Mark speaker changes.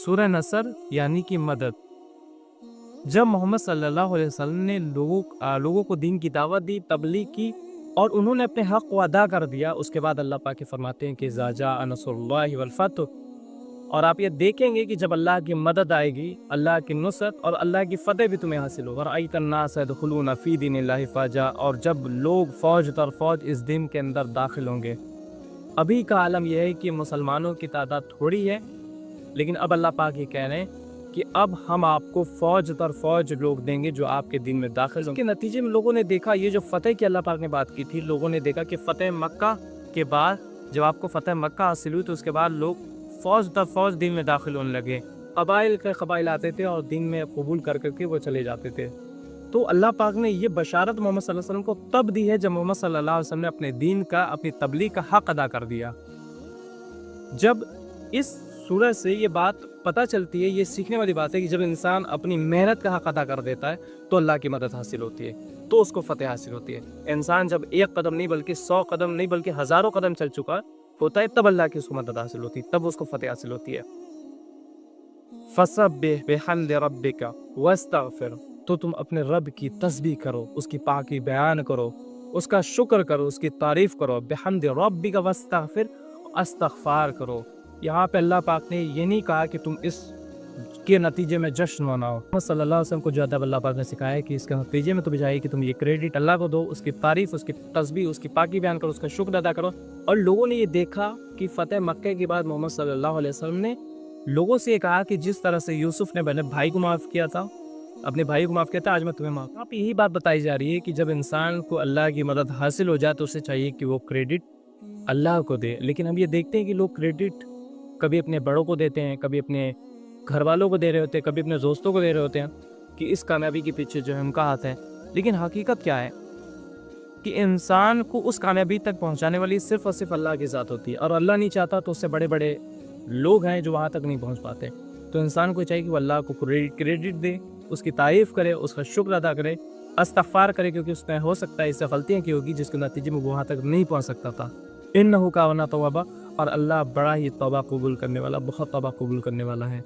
Speaker 1: सूरह नसर यानी कि मदद। जब मोहम्मद सल्लल्लाहु अलैहि वसल्लम ने लोगों को दीन की दावत दी, तबलीग की और उन्होंने अपने हक़ को अदा कर दिया, उसके बाद अल्लाह पाक के फरमाते हैं कि इज़ा जाअ नस्रुल्लाहि वल फतह, और आप ये देखेंगे कि जब अल्लाह की मदद आएगी, अल्लाह की नुसरत और अल्लाह की फ़तह भी तुम्हें हासिल होगा। रअयतन नास यदखुलूना फ़ी दीनिल्लाहि फ़ाजा, और जब लोग फ़ौज दर फ़ौज इस दिन के अंदर दाखिल होंगे। अभी का आलम यह है कि मुसलमानों की तादाद थोड़ी है, लेकिन अब अल्लाह पाक ये कह रहे हैं कि अब हम आपको फ़ौज दर फ़ौज लोग देंगे जो आपके दिन में दाखिल होंगे। इसके नतीजे में लोगों ने देखा, ये जो फ़तह की अल्लाह पाक ने बात की थी, लोगों ने देखा कि फ़तह मक्का के बाद जब आपको फ़तह मक्का हासिल हुई तो उसके बाद लोग फ़ौज दर फ़ौज दिन में दाखिल होने लगे। क़बाइल के क़बाइल आते थे और दिन में कबूल कर करके वो चले जाते थे। तो अल्लाह पाक ने ये बशारत मोहम्मद सल्लल्लाहु अलैहि वसल्लम को तब दी है जब मोहम्मद सल्लल्लाहु अलैहि वसल्लम ने अपने दीन का, अपनी तबलीग का हक़ अदा कर दिया। जब इस सूरह से ये बात पता चलती है, ये सीखने वाली बात है कि जब इंसान अपनी मेहनत का हक़ अदा कर देता है तो अल्लाह की मदद हासिल होती है, तो उसको फ़तह हासिल होती है। इंसान जब एक कदम नहीं बल्कि 100 कदम नहीं बल्कि हज़ारों कदम चल चुका होता है, तब अल्लाह की उसको मदद हासिल होती है, तब उसको फ़तह हासिल होती है। फसब्बिह बिहम्दि रब्बिका वस्तगफिर, तो तुम अपने रब की तस्बीह करो, उसकी पाकी बयान करो, उसका शुक्र करो, उसकी तारीफ़ करो। बिहम्दि रब्बिका वस्तगफिर, इस्तग़फ़ार करो। यहाँ पे अल्लाह पाक ने ये नहीं कहा कि तुम इस के नतीजे में जश्न मनाओ। मोहम्मद सल्लल्लाहु अलैहि वसल्लम को जो अल्लाह पाक ने सिखाया है कि इसके नतीजे में तुम्हें चाहिए कि तुम ये क्रेडिट अल्लाह को दो, उसकी तारीफ़, उसकी तस्बीह, उसकी पाकी बयान करो, उसका शुक्र अदा करो। और लोगों ने ये देखा कि फ़तह मक्के के बाद मोहम्मद सल्लल्लाहु अलैहि वसल्लम ने लोगों से ये कहा कि जिस तरह से यूसुफ ने अपने भाई को माफ़ किया था, अपने भाई को माफ़ किया था, आज मैं तुम्हें माफ़। आप यही बात बताई जा रही है कि जब इंसान को अल्लाह की मदद हासिल हो जाए तो उसे चाहिए कि वो क्रेडिट अल्लाह को दे। लेकिन हम ये देखते हैं कि लोग क्रेडिट कभी अपने बड़ों को देते हैं, कभी अपने घर वालों को दे रहे होते हैं, कभी अपने दोस्तों को दे रहे होते हैं कि इस कामयाबी के पीछे जो है उनका हाथ है। लेकिन हकीकत क्या है कि इंसान को उस कामयाबी तक पहुंचाने वाली सिर्फ और सिर्फ अल्लाह की ज़ात होती है, और अल्लाह नहीं चाहता तो उससे बड़े बड़े लोग हैं जो वहाँ तक नहीं पहुँच पाते। तो इंसान को चाहिए कि वो अल्लाह को क्रेडिट दे, उसकी तारीफ़ करे, उसका शुक्र अदा करे, इस्तग़फ़ार करे, क्योंकि उसमें हो सकता है इससे गलतियाँ की होगी जिसके नतीजे में वो वहाँ तक नहीं पहुँच सकता था। इन्नहु काना तव्वाबा, और अल्लाह बड़ा ही तौबा कबूल करने वाला, बहुत तौबा कबूल करने वाला है।